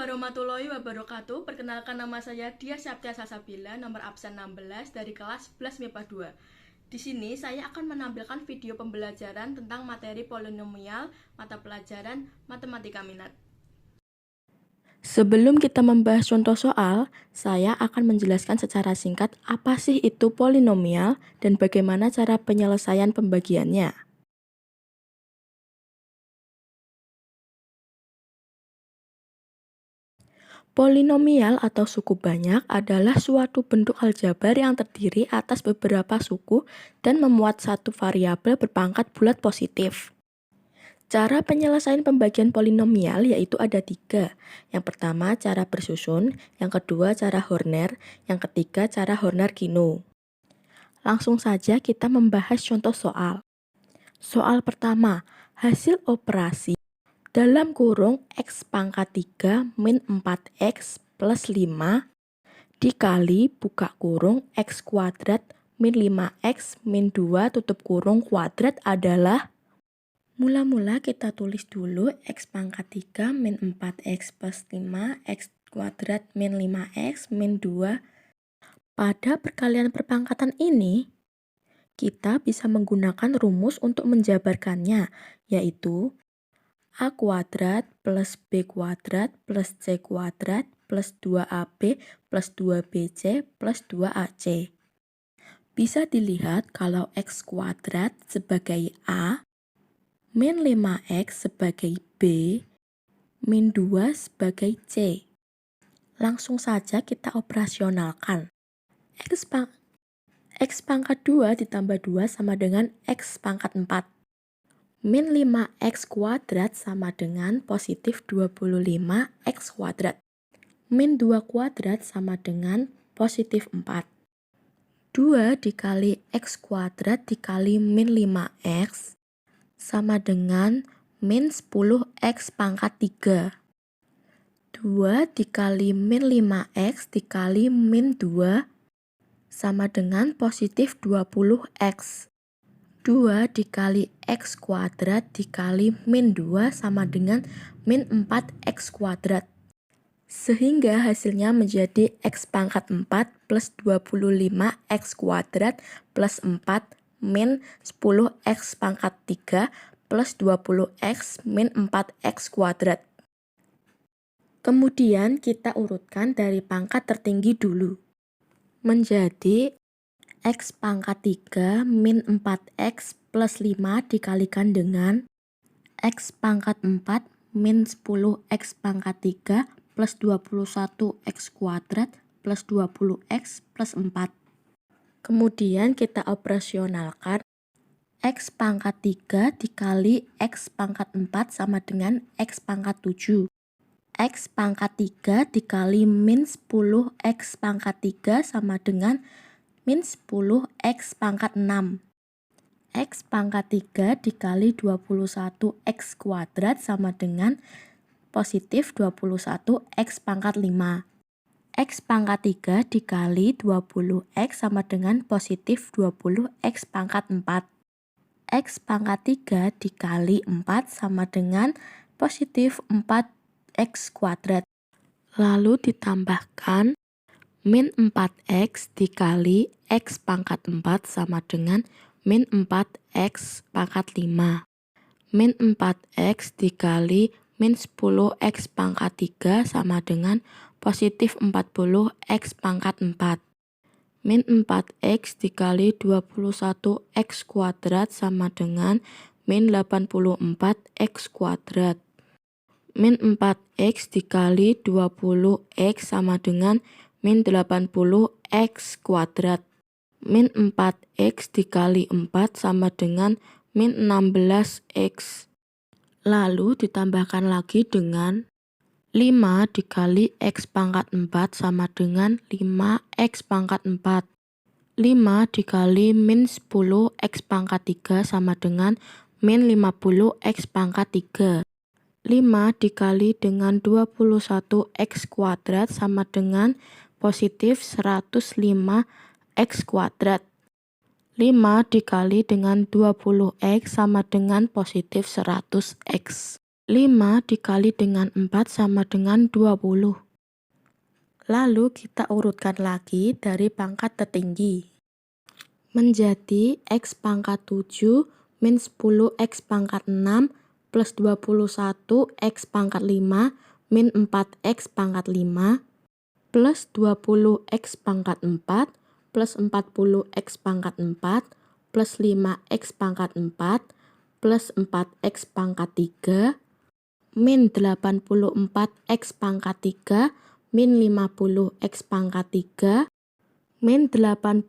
warahmatullahi wabarakatuh. Perkenalkan, nama saya Dia Septia Salsabila, nomor absen 16 dari kelas 11 MIPA 2. Di sini saya akan menampilkan video pembelajaran tentang materi polinomial mata pelajaran Matematika Minat. Sebelum kita membahas contoh soal, saya akan menjelaskan secara singkat apa sih itu polinomial dan bagaimana cara penyelesaian pembagiannya. Polinomial atau suku banyak adalah suatu bentuk aljabar yang terdiri atas beberapa suku dan memuat satu variabel berpangkat bulat positif. Cara penyelesaian pembagian polinomial yaitu ada 3. Yang pertama cara bersusun, yang kedua cara Horner, yang ketiga cara Horner-Kino. Langsung saja kita membahas contoh soal. Soal pertama, hasil operasi dalam kurung X pangkat 3 min 4X plus 5 dikali buka kurung X kuadrat min 5X min 2 tutup kurung kuadrat adalah. Mula-mula kita tulis dulu X pangkat 3 min 4X plus 5 X kuadrat min 5X min 2. Pada perkalian perpangkatan ini, kita bisa menggunakan rumus untuk menjabarkannya, yaitu A kuadrat plus B kuadrat plus C kuadrat plus 2AB plus 2BC plus 2AC. Bisa dilihat kalau X kuadrat sebagai A, min 5X sebagai B, min 2 sebagai C. Langsung saja kita operasionalkan. X pangkat 2 ditambah 2 sama dengan X pangkat 4. Min 5X kuadrat sama dengan positif 25X kuadrat. Min 2 kuadrat sama dengan positif 4. 2 dikali X kuadrat dikali min 5X sama dengan min 10X pangkat 3. 2 dikali min 5X dikali min 2 sama dengan positif 20X. 2 dikali X kuadrat dikali min 2 sama dengan min 4X kuadrat. Sehingga hasilnya menjadi X pangkat 4 plus 25X kuadrat plus 4 min 10X pangkat 3 plus 20X min 4X kuadrat. Kemudian kita urutkan dari pangkat tertinggi dulu. Menjadi X pangkat 3 min 4X plus 5 dikalikan dengan X pangkat 4 min 10X pangkat 3 plus 21X kuadrat plus 20X plus 4. Kemudian kita operasionalkan X pangkat 3 dikali X pangkat 4 sama dengan X pangkat 7. X pangkat 3 dikali min 10X pangkat 3 sama dengan min 10X pangkat 6. X pangkat 3 dikali 21X kuadrat sama dengan positif 21X pangkat 5. X pangkat 3 dikali 20X sama dengan positif 20X pangkat 4. X pangkat 3 dikali 4 sama dengan positif 4X kuadrat. Lalu ditambahkan min 4X dikali X pangkat 4 sama dengan min 4X pangkat 5. Min 4X dikali min 10X pangkat 3 sama dengan positif 40X pangkat 4. Min 4X dikali 21X kuadrat sama dengan min 84X kuadrat. Min 4X dikali 20X sama dengan min 80X kuadrat. Min 4X dikali 4 sama dengan min 16X. Lalu ditambahkan lagi dengan 5 dikali X pangkat 4 sama dengan 5X pangkat 4. 5 dikali min 10X pangkat 3 sama dengan min 50X pangkat 3. 5 dikali dengan 21X kuadrat sama dengan positif 105X kuadrat. 5 dikali dengan 20X sama dengan positif 100X. 5 dikali dengan 4 sama dengan 20. Lalu kita urutkan lagi dari pangkat tertinggi. Menjadi X pangkat 7 min 10 X pangkat 6 plus 21 X pangkat 5 min 4 X pangkat 5 plus 20 X pangkat 4 plus 40 X pangkat 4 plus 5 X pangkat 4 plus 4 X pangkat 3 min 84 X pangkat 3 min 50 X pangkat 3 min 80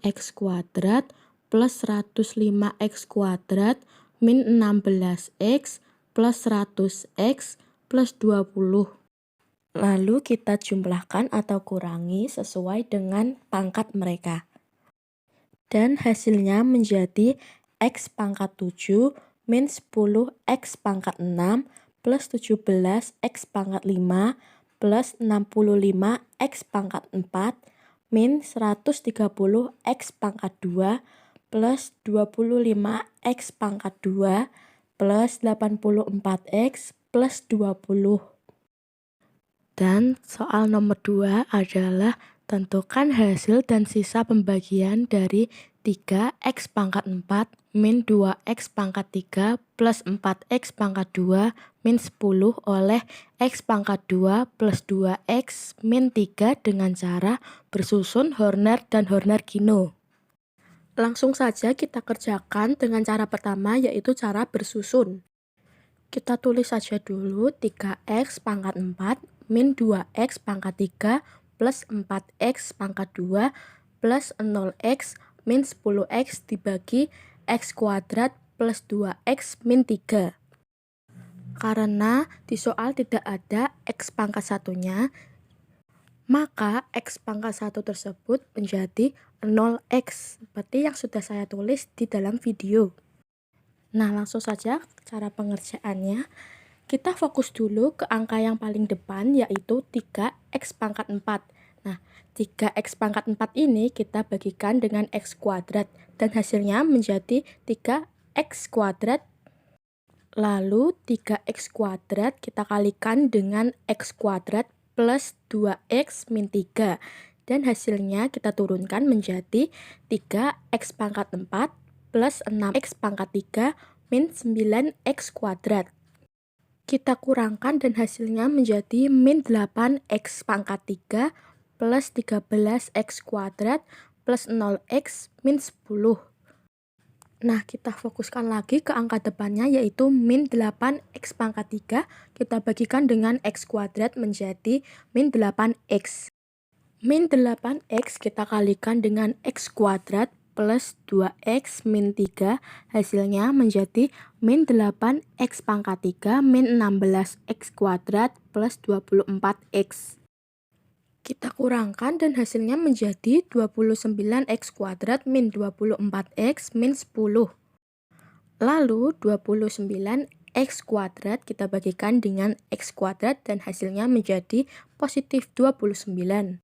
X kuadrat plus 105 X kuadrat min 16 X plus 100 X plus 20. Lalu kita jumlahkan atau kurangi sesuai dengan pangkat mereka. Dan hasilnya menjadi X pangkat 7 min 10 X pangkat 6 plus 17 X pangkat 5 plus 65 X pangkat 4 min 130 X pangkat 2 plus 25 X pangkat 2 plus 84 X plus 20. Dan soal nomor 2 adalah tentukan hasil dan sisa pembagian dari 3X pangkat 4 min 2X pangkat 3 plus 4X pangkat 2 min 10 oleh X pangkat 2 plus 2X min 3 dengan cara bersusun Horner dan Horner-Kino. Langsung saja kita kerjakan dengan cara pertama, yaitu cara bersusun. Kita tulis saja dulu 3X pangkat 4 min 2X pangkat 3 plus 4X pangkat 2 plus 0X min 10X dibagi X kuadrat plus 2X min 3. Karena di soal tidak ada X pangkat satunya, maka X pangkat 1 tersebut menjadi 0X, seperti yang sudah saya tulis di dalam video. Nah, langsung saja cara pengerjaannya. Kita fokus dulu ke angka yang paling depan, yaitu 3X pangkat 4. Nah, 3X pangkat 4 ini kita bagikan dengan X kuadrat, dan hasilnya menjadi 3X kuadrat. Lalu 3X kuadrat kita kalikan dengan X kuadrat plus 2X min 3. Dan hasilnya kita turunkan menjadi 3X pangkat 4 plus 6X pangkat 3 min 9X kuadrat. Kita kurangkan dan hasilnya menjadi min 8X pangkat 3 plus 13X kuadrat plus 0X min 10. Nah, kita fokuskan lagi ke angka depannya, yaitu min 8X pangkat 3. Kita bagikan dengan X kuadrat menjadi min 8X. Min 8X kita kalikan dengan X kuadrat plus 2X min 3, hasilnya menjadi min 8X pangkat 3 min 16X kuadrat plus 24X. Kita kurangkan dan hasilnya menjadi 29X kuadrat min 24X min 10. Lalu 29X kuadrat kita bagikan dengan X kuadrat dan hasilnya menjadi positif 29.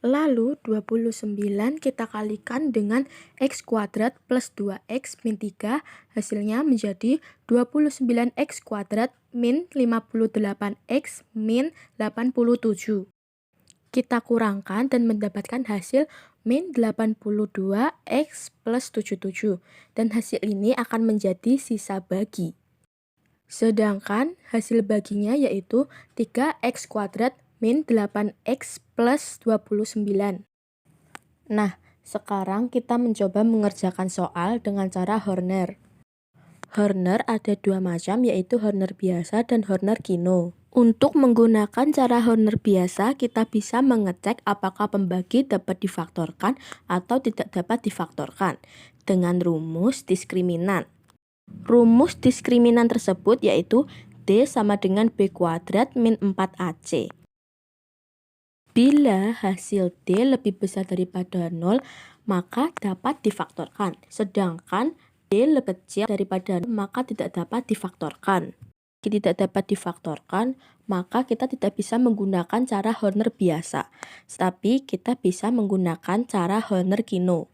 Lalu 29 kita kalikan dengan X kuadrat plus 2X min 3, hasilnya menjadi 29X kuadrat min 58X min 87. Kita kurangkan dan mendapatkan hasil min 82X plus 77, dan hasil ini akan menjadi sisa bagi. Sedangkan hasil baginya yaitu 3X kuadrat min 8X plus 29. Nah, sekarang kita mencoba mengerjakan soal dengan cara Horner. Horner ada dua macam, yaitu Horner biasa dan Horner-Kino. Untuk menggunakan cara Horner biasa, kita bisa mengecek apakah pembagi dapat difaktorkan atau tidak dapat difaktorkan dengan rumus diskriminan. Rumus diskriminan tersebut yaitu D sama dengan B kuadrat min 4AC. Bila hasil D lebih besar daripada 0, maka dapat difaktorkan. Sedangkan D lebih kecil daripada 0, maka tidak dapat difaktorkan. Jika tidak dapat difaktorkan, maka kita tidak bisa menggunakan cara Horner biasa. Tapi kita bisa menggunakan cara Horner-Kino.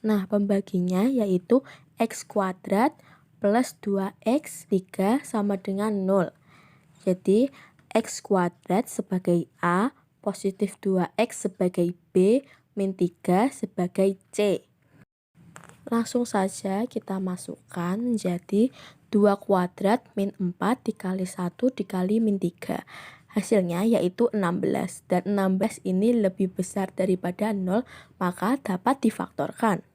Nah, pembaginya yaitu X kuadrat plus 2x 3 sama dengan 0. Jadi x kuadrat sebagai A, positif 2x sebagai B, min 3 sebagai C. Langsung saja kita masukkan menjadi 2 kuadrat min 4 dikali 1 dikali min 3. Hasilnya yaitu 16, dan 16 ini lebih besar daripada 0, maka dapat difaktorkan.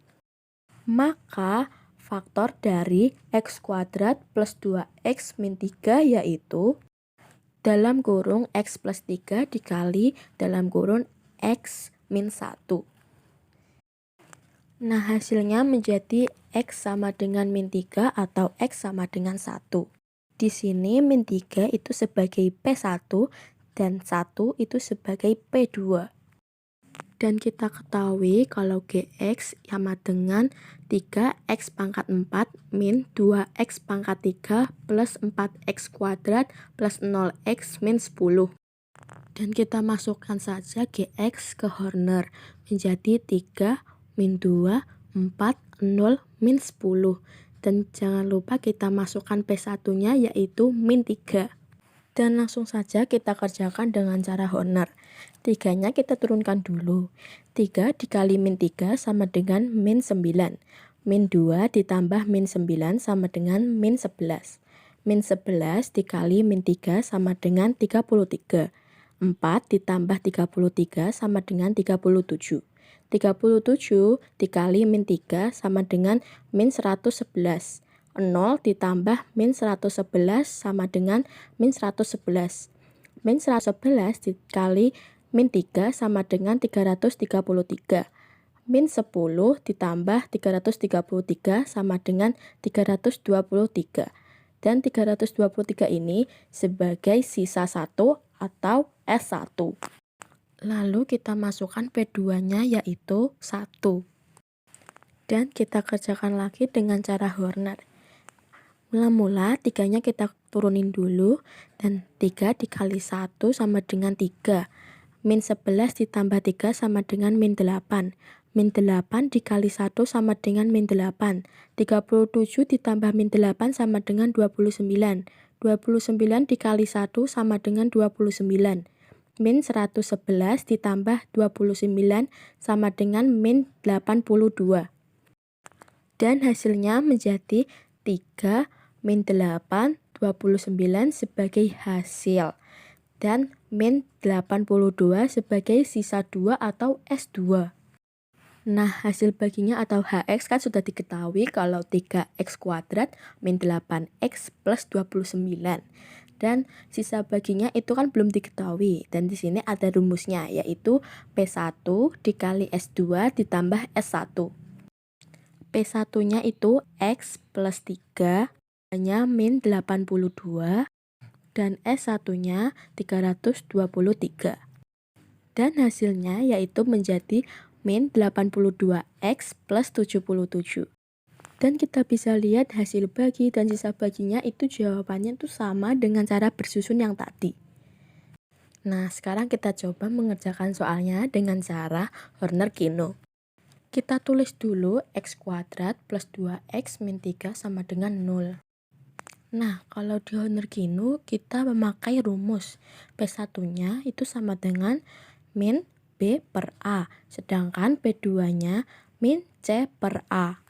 Maka faktor dari x kuadrat plus 2x min 3 yaitu dalam kurung x plus 3 dikali dalam kurung x min 1. Nah, hasilnya menjadi x sama dengan min 3 atau x sama dengan 1. Di sini min 3 itu sebagai P1 dan 1 itu sebagai P2. Dan kita ketahui kalau Gx sama dengan 3x pangkat 4 min 2x pangkat 3 plus 4x kuadrat plus 0x min 10. Dan kita masukkan saja Gx ke Horner menjadi 3 min 2, 4, 0, min 10. Dan jangan lupa kita masukkan P1-nya yaitu min 3. Dan langsung saja kita kerjakan dengan cara Horner. 3-nya kita turunkan dulu. 3 dikali min 3 sama dengan min 9. Min 2 ditambah min 9 sama dengan min 11. Min 11 dikali min 3 sama dengan 33. 4 ditambah 33 sama dengan 37. 37 dikali min 3 sama dengan min 111. 0 ditambah min 111 sama dengan min 111. Min 111 dikali min 3 sama dengan 333. Min 10 ditambah 333 sama dengan 323. Dan 323 ini sebagai sisa 1 atau S1. Lalu kita masukkan P2-nya yaitu 1. Dan kita kerjakan lagi dengan cara Horner. Mula-mula 3-nya kita turunin dulu, dan 3 dikali 1 sama dengan 3. Min 11 ditambah 3 sama dengan min 8. Min 8 dikali 1 sama dengan min 8. 37 ditambah min 8 sama dengan 29. 29 dikali 1 sama dengan 29. Min 111 ditambah 29 sama dengan min 82. Dan hasilnya menjadi 3 min 8, 29 sebagai hasil. Dan min 82 sebagai sisa 2 atau S2. Nah, hasil baginya atau Hx kan sudah diketahui kalau 3x kuadrat min 8x plus 29. Dan sisa baginya itu kan belum diketahui. Dan di sini ada rumusnya, yaitu P1 dikali S2 ditambah S1. P1-nya itu X plus 3, hanya min 82, dan S1-nya 323. Dan hasilnya yaitu menjadi min 82X plus 77. Dan kita bisa lihat hasil bagi dan sisa baginya itu jawabannya itu sama dengan cara bersusun yang tadi. Nah, sekarang kita coba mengerjakan soalnya dengan cara Horner-Kino. Kita tulis dulu x kuadrat plus 2x min 3 sama dengan 0. Nah, kalau di Horner-Kino kita memakai rumus P1-nya itu sama dengan min B per A, sedangkan P2-nya min C per A.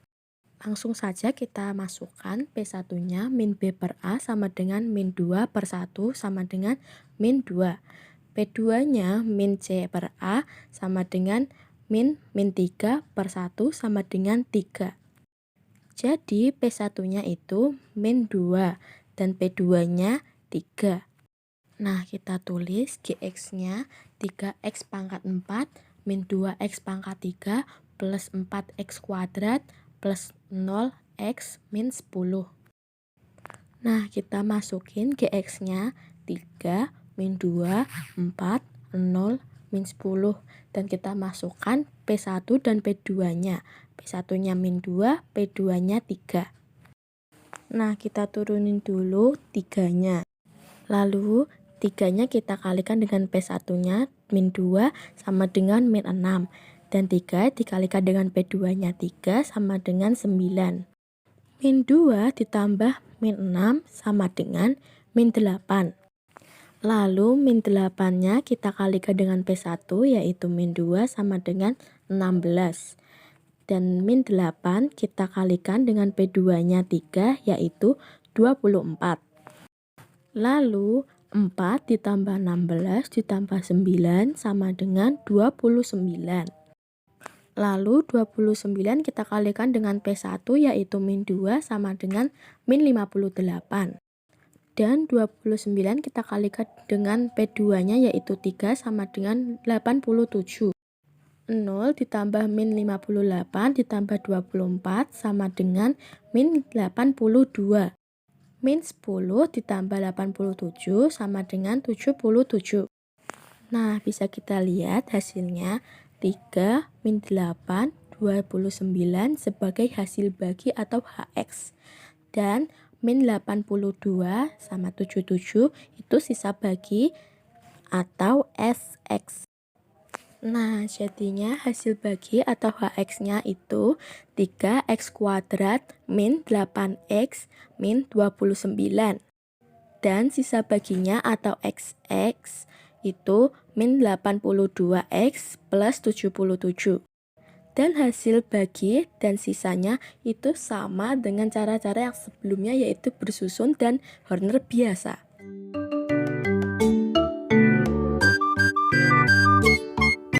Langsung saja kita masukkan P1-nya min B per A sama dengan min 2 per 1 sama dengan min 2. P2-nya min C per A sama dengan min 3 per 1 sama dengan 3. Jadi P1-nya itu min 2 dan P2-nya 3. Nah, kita tulis Gx-nya 3x pangkat 4 min 2x pangkat 3 plus 4x kuadrat plus 0x min 10. Nah, kita masukin Gx-nya 3 min 2, 4, 0, min 10. Dan kita masukkan P1 dan P2-nya. P1-nya min 2, P2-nya 3. Nah, kita turunin dulu 3-nya. Lalu 3-nya kita kalikan dengan P1-nya min 2 sama dengan min 6. Dan 3 dikalikan dengan P2-nya 3 sama dengan 9. Min 2 ditambah min 6 sama dengan min 8. Lalu min 8-nya kita kalikan dengan P1 yaitu min 2 sama dengan 16. Dan min 8 kita kalikan dengan P2-nya 3 yaitu 24. Lalu 4 ditambah 16 ditambah 9 sama dengan 29. Lalu 29 kita kalikan dengan P1 yaitu min 2 sama dengan min 58. Dan 29 kita kalikan dengan P2-nya yaitu 3 sama dengan 87. 0 ditambah min 58 ditambah 24 sama dengan min 82. Min 10 ditambah 87 sama dengan 77. Nah, bisa kita lihat hasilnya 3 min 8, 29 sebagai hasil bagi atau HX. Dan min 82 sama 77 itu sisa bagi atau SX. Nah, jadinya hasil bagi atau HX-nya itu 3x kuadrat min 8x min 29. Dan sisa baginya atau XX itu min 82x plus 77. Dan hasil bagi dan sisanya itu sama dengan cara-cara yang sebelumnya yaitu bersusun dan Horner biasa.